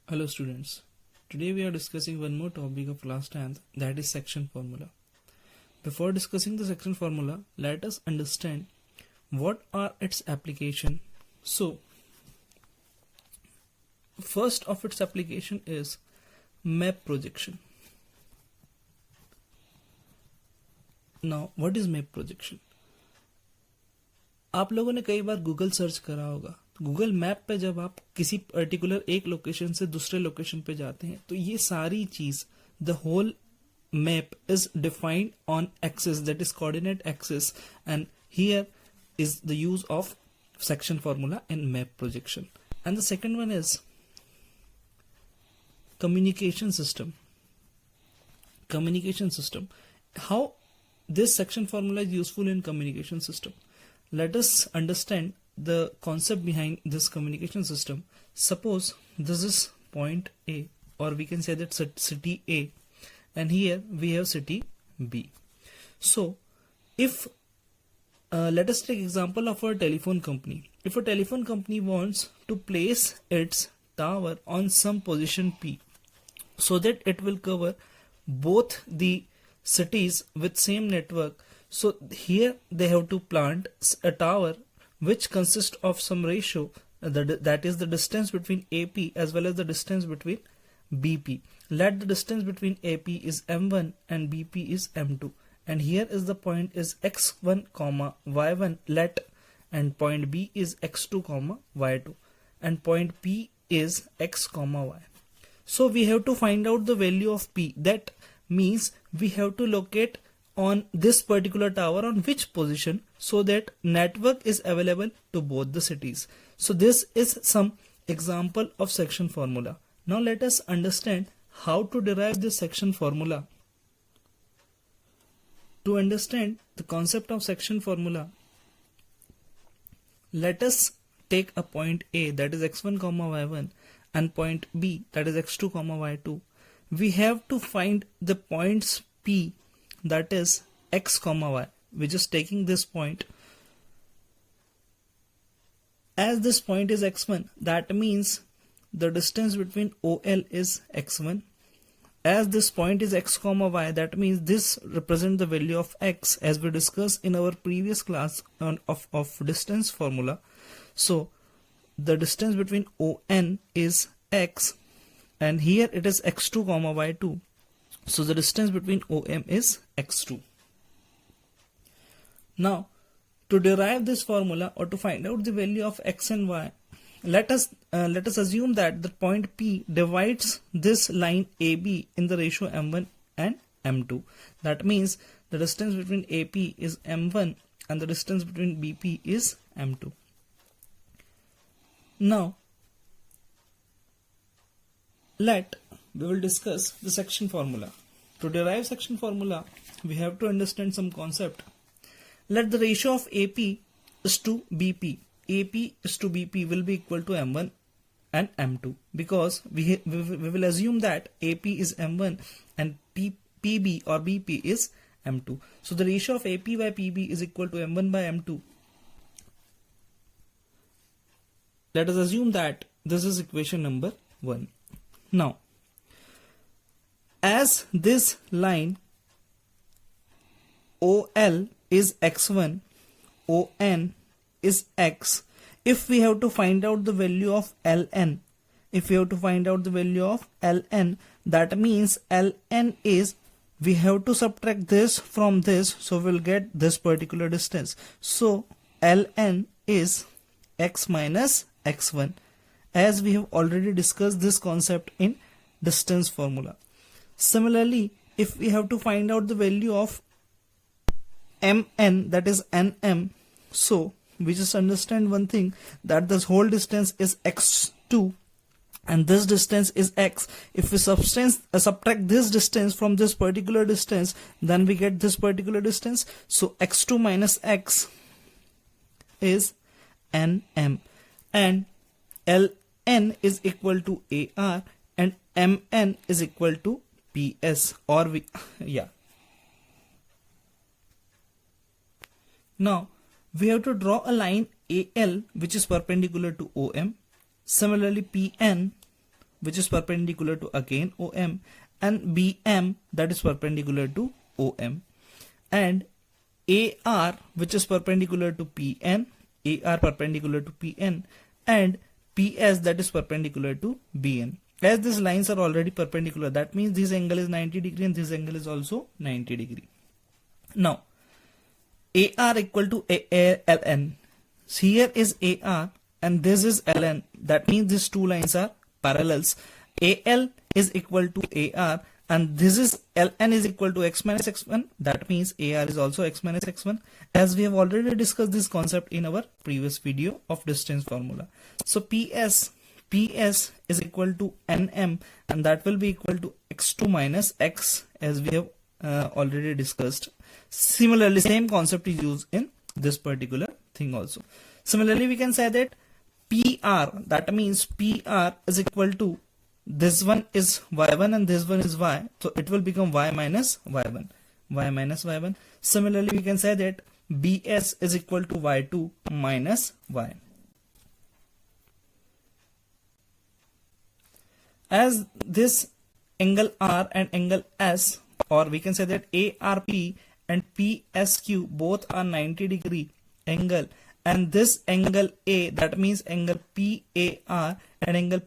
Hello students, today we are discussing one more topic of class 10th, that is section formula. Before discussing the section formula, let us understand what are its application. So, first of its application is map projection. Now, what is map projection? आप लोगों ने कई बार Google search करा होगा. Google map पे जब आप किसी पर्टिकुलर एक लोकेशन से दूसरे लोकेशन पे जाते हैं तो ये सारी चीज the whole map is defined on axis, that is coordinate axis, and here is the use of section formula in map projection. And the second one is communication system. Communication system. How this section formula is useful in communication system? Let us understand the concept behind this communication system. Suppose this is point A, or we can say that city A, and here we have city B. So if let us take example of a telephone company. If a telephone company wants to place its tower on some position P so that it will cover both the cities with same network, so here they have to plant a tower which consists of some ratio, that is the distance between AP as well as the distance between BP. Let the distance between AP is M1 and BP is M2. And here is the point is x1 comma y1 let, and point B is x2 comma y2, and point P is x comma y. So we have to find out the value of P. That means we have to locate on this particular tower on which position so that network is available to both the cities. So this is some example of section formula. Now let us understand how to derive this section formula. To understand the concept of section formula, let us take a point A, that is x1 comma y1, and point B, that is x2 comma y2. We have to find the points P, that is x comma y. We're just taking this point. As this point is x1, that means the distance between OL is x1. As this point is x comma y, that means this represents the value of x, as we discussed in our previous class of distance formula. So the distance between ON is x, and here it is x2 comma y2. So the distance between OM is x2. Now to derive this formula, or to find out the value of x and y, let us assume that the point P divides this line AB in the ratio M1 and M2. That means the distance between AP is M1 and the distance between BP is M2. Now we will discuss the section formula. To derive section formula, we have to understand some concept. Let the ratio of AP is to BP. AP is to BP will be equal to M1 and M2, because we will assume that AP is M1 and PB or BP is M2. So the ratio of AP by PB is equal to M1 by M2. Let us assume that this is equation number 1. Now, as this line OL is x1, ON is x, if we have to find out the value of ln, that means ln is, we have to subtract this from this, so we'll get this particular distance. So ln is x minus x1, as we have already discussed this concept in distance formula. Similarly, if we have to find out the value of mn, that is nm, so we just understand one thing, that this whole distance is x2 and this distance is x. If we subtract this distance from this particular distance, then we get this particular distance. So x2 minus x is nm, and ln is equal to ar, and mn is equal to ps, or Now we have to draw a line AL which is perpendicular to OM. Similarly, PN which is perpendicular to again OM, and BM that is perpendicular to OM, and AR which is perpendicular to PN, AR perpendicular to PN, and PS that is perpendicular to BN. As these lines are already perpendicular, that means this angle is 90 degree and this angle is also 90 degree. Now AR equal to LN. Here is AR and this is LN. That means these two lines are parallels. AL is equal to AR and this is LN is equal to x minus x1. That means AR is also x minus x1, as we have already discussed this concept in our previous video of distance formula. So PS is equal to NM and that will be equal to x2 minus x, as we have already discussed. Similarly, same concept is used in this particular thing also. Similarly, we can say that PR, that means PR is equal to, this one is y1 and this one is y, so it will become y minus y1, y minus y1. Similarly, we can say that BS is equal to y2 minus y. As this angle R and angle S, or we can say that ARP and PSQ both are 90 degree angle, and this angle A, that means angle PAR and angle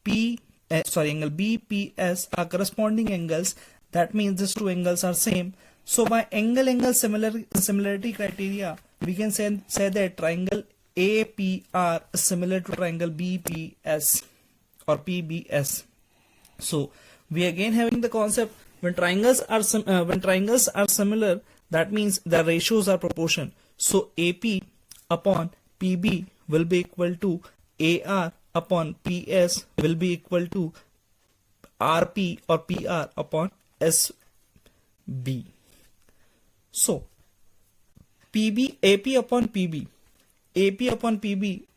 angle BPS are corresponding angles. That means these two angles are same. So by angle similarity criteria, we can say that triangle APR is similar to triangle BPS or PBS. So we again having the concept, when triangles are similar, that means the ratios are proportion. So AP upon PB will be equal to AR upon PS will be equal to RP or PR upon SB. So AP upon PB,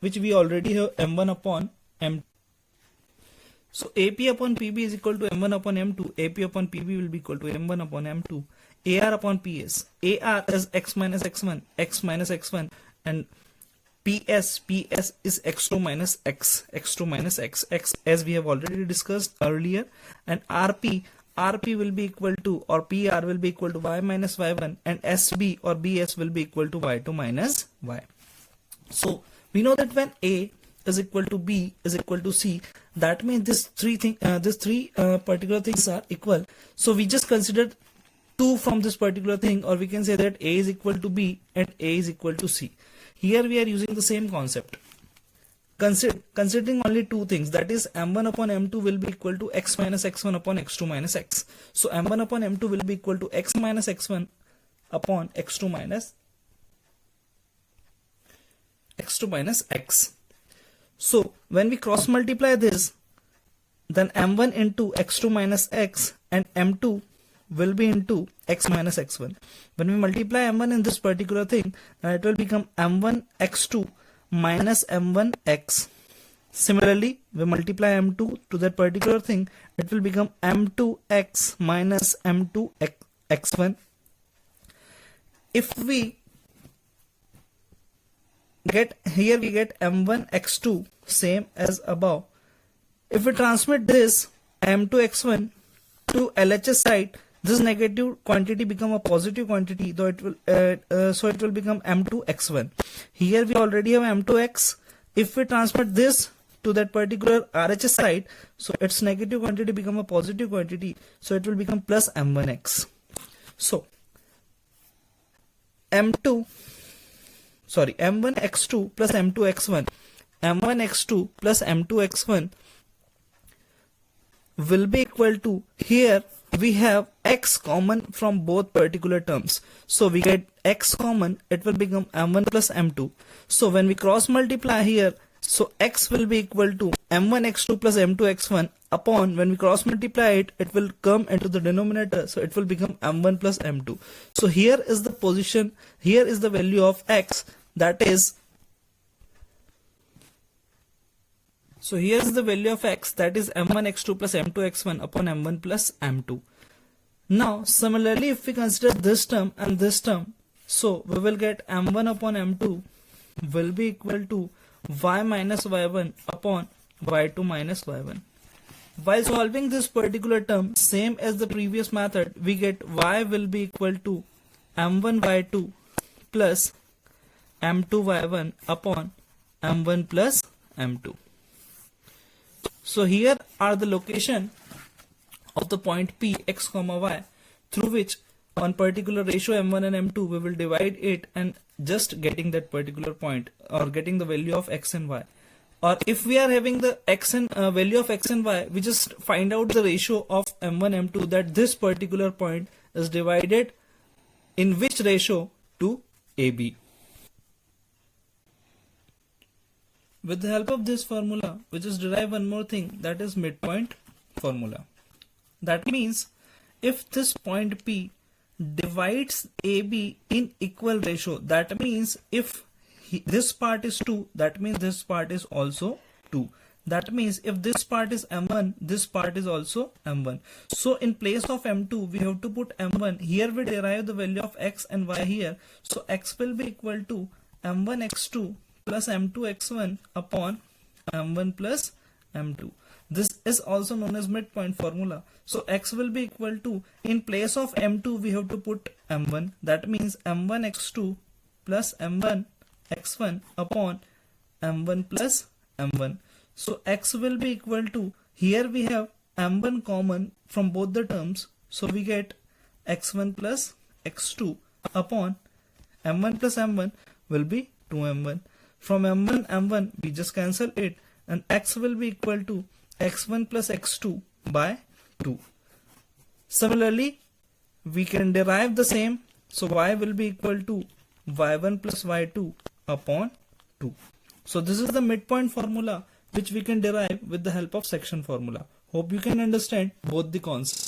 which we already have M1 upon M2. So AP upon PB is equal to M1 upon M2. AP upon PB will be equal to M1 upon M2. AR upon PS. AR is x minus x1, x minus x1, and PS is x2 minus x2 minus x, as we have already discussed earlier. And RP will be equal to, or PR will be equal to y minus y1, and SB or BS will be equal to y2 minus y. So we know that when A is equal to B is equal to C, that means these three particular things are equal. So we just considered two from this particular thing, or we can say that A is equal to B and A is equal to C. Here we are using the same concept, considering only two things, that is M1 upon M2 will be equal to x minus x1 upon x2 minus x. So M1 upon M2 will be equal to x minus x1 upon x2 minus x. So when we cross multiply this, then M1 into x2 minus x and M2 will be into x minus x1. When we multiply M1 in this particular thing, then it will become M1 x2 minus M1 x. Similarly, we multiply M2 to that particular thing, it will become M2 x minus M2 x1. If we get here, we get M1 x2 same as above. If we transmit this M2 x1 to LHS side, this negative quantity become a positive quantity, though it will so it will become M2 x1. Here we already have M2 x. If we transmit this to that particular RHS side, so its negative quantity become a positive quantity, so it will become plus M1 x. So M1 x2 plus M2 x1, M1 x2 plus M2 x1 will be equal to, here we have x common from both particular terms, so we get x common, it will become M1 plus M2. So when we cross multiply here, so x will be equal to M1 x2 plus M2 x1 upon, when we cross multiply it, it will come into the denominator, so it will become M1 plus M2. So here is the position, here is the value of x, that is, so here is the value of x, that is M1 x2 plus M2 x1 upon M1 plus M2. Now similarly, if we consider this term and this term, so we will get M1 upon M2 will be equal to y minus y1 upon y2 minus y1. While solving this particular term, same as the previous method, we get y will be equal to m1 y2 plus m2 y1 upon m1 plus m2. So here are the location of the point P x comma y through which on particular ratio m1 and m2 we will divide it and just getting that particular point or getting the value of x and y. Or if we are having the x and value of x and y, we just find out the ratio of m1 m2 that this particular point is divided in which ratio to AB. With the help of this formula, we just derive one more thing, that is midpoint formula. That means if this point P divides AB in equal ratio, that means if this part is 2, that means this part is also 2. That means if this part is m1, this part is also m1. So in place of m2, we have to put m1. Here we derive the value of x and y here. So x will be equal to m1 x2 plus m2 x1 upon m1 plus m2. This is also known as midpoint formula. So x will be equal to, in place of m2 we have to put m1. That means m1 x2 plus m1 x1 upon m1 plus m1. So x will be equal to, here we have m1 common from both the terms, so we get x1 plus x2 upon m1 plus m1 will be 2m1. From m1 m1 we just cancel it and x will be equal to x1 plus x2 by 2. Similarly, we can derive the same, so y will be equal to y1 plus y2 upon 2. So this is the midpoint formula which we can derive with the help of section formula. Hope you can understand both the concepts.